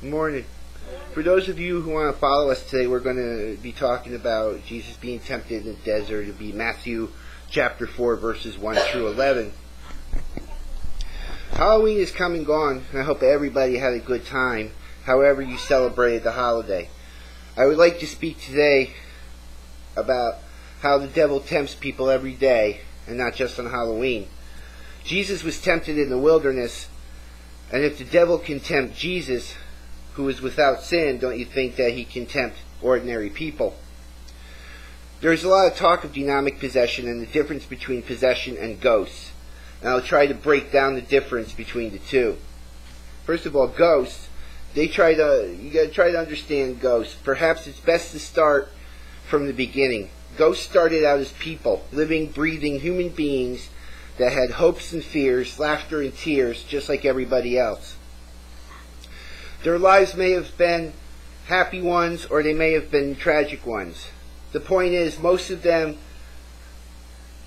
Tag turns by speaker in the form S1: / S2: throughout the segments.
S1: Morning. For those of you who want to follow us today, we're going to be talking about Jesus being tempted in the desert. It'll be Matthew chapter 4, verses 1 through 11. Halloween is come and gone, and I hope everybody had a good time, however you celebrated the holiday. I would like to speak today about how the devil tempts people every day, and not just on Halloween. Jesus was tempted in the wilderness, and if the devil can tempt Jesus, who is without sin, don't you think that he can tempt ordinary people? There's a lot of talk of demonic possession and the difference between possession and ghosts. And I'll try to break down the difference between the two. First of all, ghosts, you gotta try to understand ghosts. Perhaps it's best to start from the beginning. Ghosts started out as people, living, breathing human beings that had hopes and fears, laughter and tears, just like everybody else. Their lives may have been happy ones, or they may have been tragic ones. The point is, most of them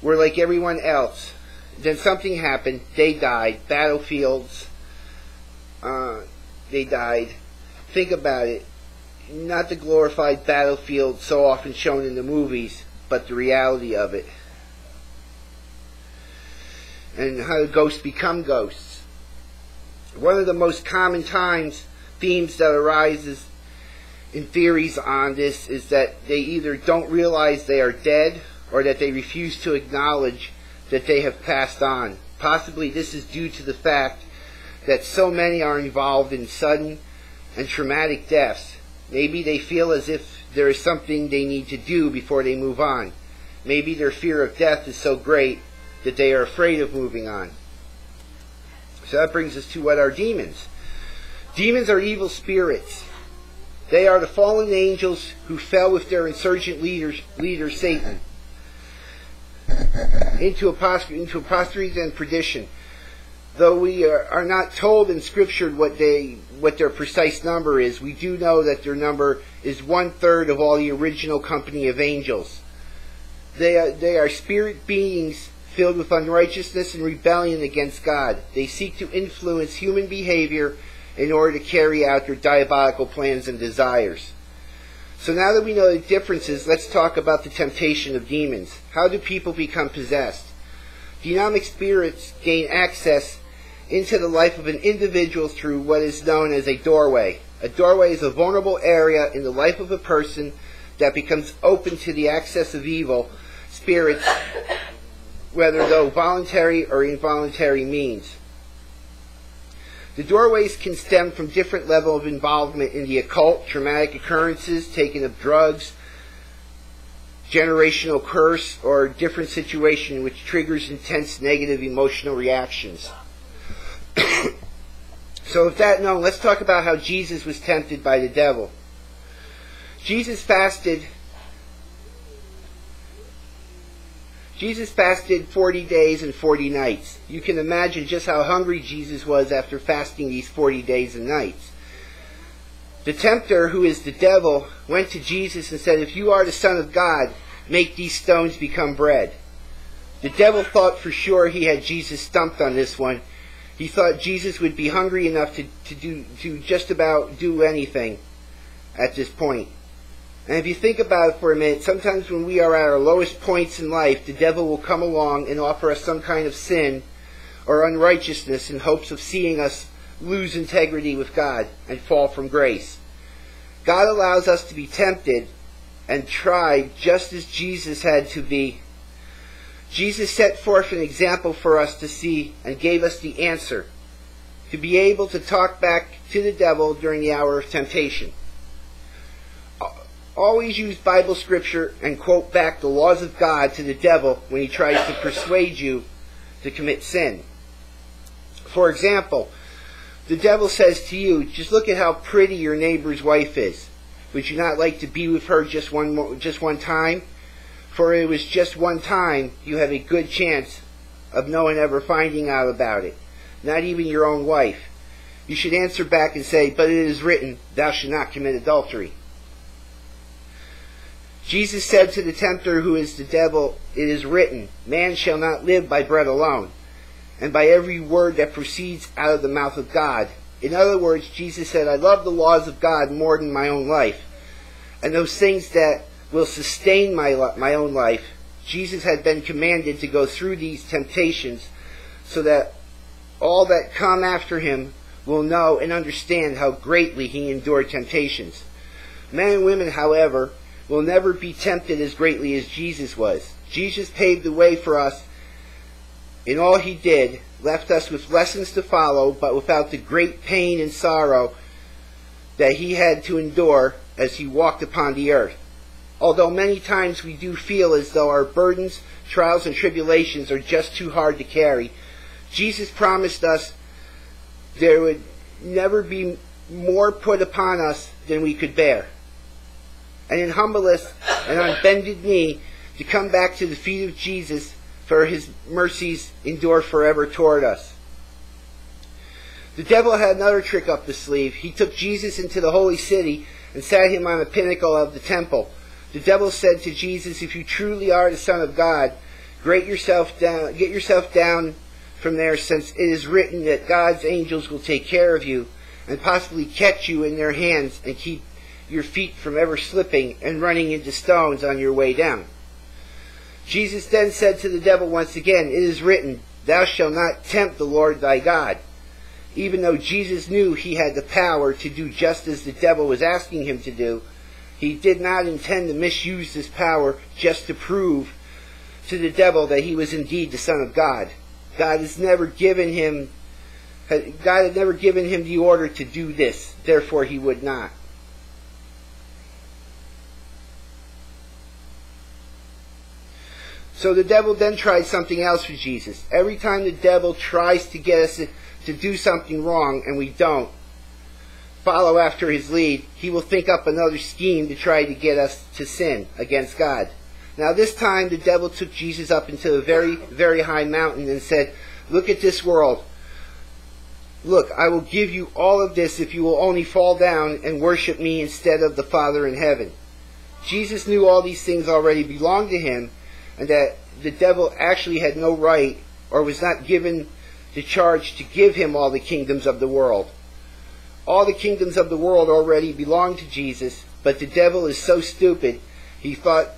S1: were like everyone else. Then something happened. They died. Battlefields. They died. Think about it. Not the glorified battlefield so often shown in the movies, but the reality of it. And how ghosts become ghosts. One of the most common themes that arises in theories on this is that they either don't realize they are dead or that they refuse to acknowledge that they have passed on. Possibly this is due to the fact that so many are involved in sudden and traumatic deaths. Maybe they feel as if there is something they need to do before they move on. Maybe their fear of death is so great that they are afraid of moving on. So that brings us to what are demons. Demons are evil spirits. They are the fallen angels who fell with their insurgent leader Satan into apostasy and perdition. Though we are not told in Scripture what their precise number is, we do know that their number is 1/3 of all the original company of angels. They are spirit beings filled with unrighteousness and rebellion against God. They seek to influence human behavior in order to carry out their diabolical plans and desires. So now that we know the differences, let's talk about the temptation of demons. How do people become possessed? Demonic spirits gain access into the life of an individual through what is known as a doorway. A doorway is a vulnerable area in the life of a person that becomes open to the access of evil spirits, whether through voluntary or involuntary means. The doorways can stem from different levels of involvement in the occult, traumatic occurrences, taking of drugs, generational curse, or different situation which triggers intense negative emotional reactions. So with that known, let's talk about how Jesus was tempted by the devil. Jesus fasted 40 days and 40 nights. You can imagine just how hungry Jesus was after fasting these 40 days and nights. The tempter, who is the devil, went to Jesus and said, "If you are the Son of God, make these stones become bread." The devil thought for sure he had Jesus stumped on this one. He thought Jesus would be hungry enough to just about do anything at this point. And if you think about it for a minute, sometimes when we are at our lowest points in life, the devil will come along and offer us some kind of sin or unrighteousness in hopes of seeing us lose integrity with God and fall from grace. God allows us to be tempted and tried just as Jesus had to be. Jesus set forth an example for us to see and gave us the answer to be able to talk back to the devil during the hour of temptation. Always use Bible scripture and quote back the laws of God to the devil when he tries to persuade you to commit sin. For example, the devil says to you, "Just look at how pretty your neighbor's wife is. Would you not like to be with her just one time? For it was just one time, you have a good chance of no one ever finding out about it, not even your own wife." You should answer back and say, "But it is written, thou shalt not commit adultery." Jesus said to the tempter, who is the devil, "It is written, man shall not live by bread alone, and by every word that proceeds out of the mouth of God." In other words, Jesus said, I love the laws of God more than my own life. And those things that will sustain my own life, Jesus had been commanded to go through these temptations so that all that come after him will know and understand how greatly he endured temptations. Men and women, however, will never be tempted as greatly as Jesus was. Jesus paved the way for us in all he did, left us with lessons to follow, but without the great pain and sorrow that he had to endure as he walked upon the earth. Although many times we do feel as though our burdens, trials, and tribulations are just too hard to carry, Jesus promised us there would never be more put upon us than we could bear. And in humblest and on bended knee to come back to the feet of Jesus, for his mercies endure forever toward us. The devil had another trick up the sleeve. He took Jesus into the holy city and sat him on the pinnacle of the temple. The devil said to Jesus, if you truly are the Son of God, get yourself down from there, since it is written that God's angels will take care of you and possibly catch you in their hands and keep your feet from ever slipping and running into stones on your way down. Jesus then said to the devil once again, it is written, thou shalt not tempt the Lord thy God. Even though Jesus knew he had the power to do just as the devil was asking him to do, he did not intend to misuse this power just to prove to the devil that he was indeed the Son of God. God had never given him the order to do this, therefore he would not. So the devil then tried something else for Jesus. Every time the devil tries to get us to do something wrong and we don't follow after his lead, he will think up another scheme to try to get us to sin against God. Now this time the devil took Jesus up into a very, very high mountain and said, look at this world. Look, I will give you all of this if you will only fall down and worship me instead of the Father in heaven. Jesus knew all these things already belonged to him, and that the devil actually had no right or was not given the charge to give him all the kingdoms of the world. All the kingdoms of the world already belong to Jesus, but the devil is so stupid, he thought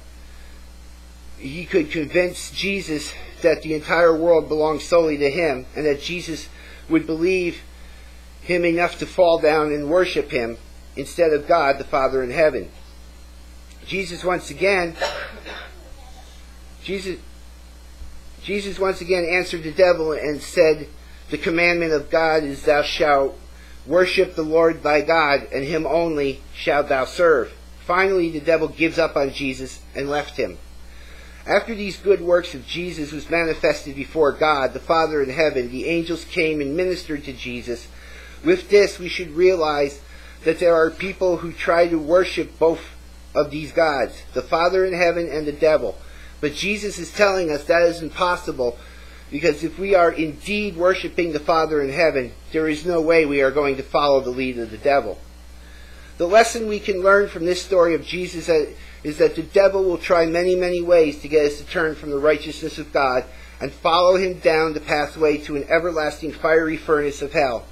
S1: he could convince Jesus that the entire world belonged solely to him, and that Jesus would believe him enough to fall down and worship him instead of God the Father in heaven. Jesus once again answered the devil and said, the commandment of God is, thou shalt worship the Lord thy God, and him only shalt thou serve. Finally, the devil gives up on Jesus and left him. After these good works of Jesus was manifested before God, the Father in heaven, the angels came and ministered to Jesus. With this, we should realize that there are people who try to worship both of these gods, the Father in heaven and the devil. But Jesus is telling us that is impossible, because if we are indeed worshiping the Father in heaven, there is no way we are going to follow the lead of the devil. The lesson we can learn from this story of Jesus is that the devil will try many, many ways to get us to turn from the righteousness of God and follow him down the pathway to an everlasting fiery furnace of hell.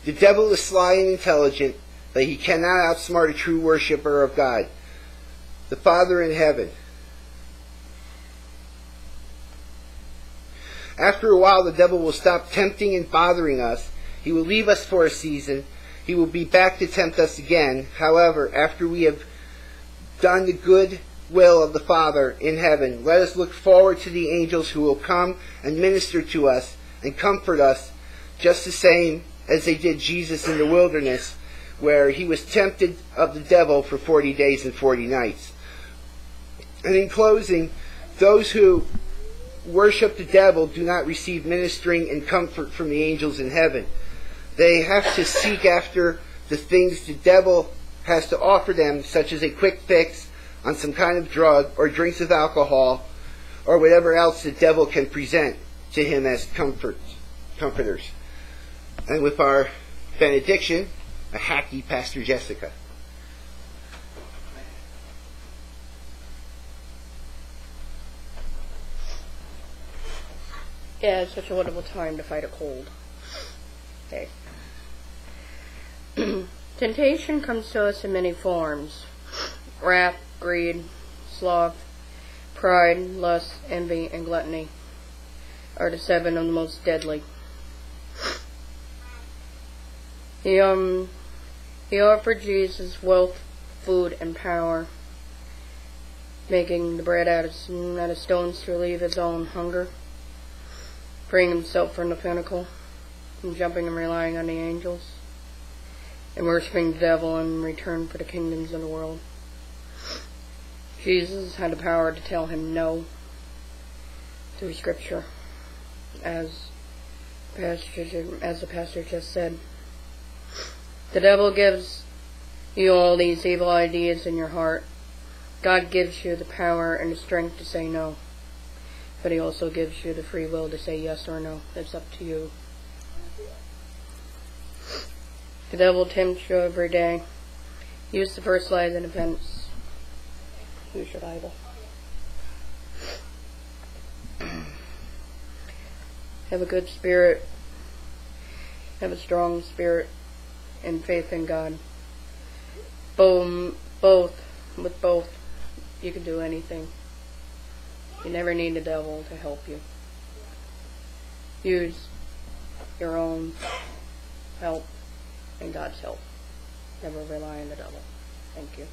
S1: The devil is sly and intelligent, but he cannot outsmart a true worshiper of God, the Father in heaven. After a while, the devil will stop tempting and bothering us. He will leave us for a season. He will be back to tempt us again. However, after we have done the good will of the Father in heaven, let us look forward to the angels who will come and minister to us and comfort us, just the same as they did Jesus in the wilderness, where he was tempted of the devil for 40 days and 40 nights. And in closing, those who worship the devil do not receive ministering and comfort from the angels in heaven. They have to seek after the things the devil has to offer them, such as a quick fix on some kind of drug or drinks of alcohol or whatever else the devil can present to him as comforters. And with our benediction, a happy Pastor Jessica.
S2: Yeah, it's such a wonderful time to fight a cold. Okay. Temptation comes to us in many forms. Wrath, greed, sloth, pride, lust, envy, and gluttony are the 7 of the most deadly. He offered Jesus wealth, food, and power, making the bread out of stones to relieve his own hunger, freeing himself from the pinnacle, and jumping and relying on the angels, and worshipping the devil in return for the kingdoms of the world. Jesus had the power to tell him no through Scripture, as the pastor just said. The devil gives you all these evil ideas in your heart. God gives you the power and the strength to say no, but he also gives you the free will to say yes or no. It's up to you. The devil tempts you every day. Use the first lie of defense. Use your Bible. Have a good spirit. Have a strong spirit and faith in God. With both, you can do anything. You never need the devil to help you. Use your own help and God's help. Never rely on the devil. Thank you.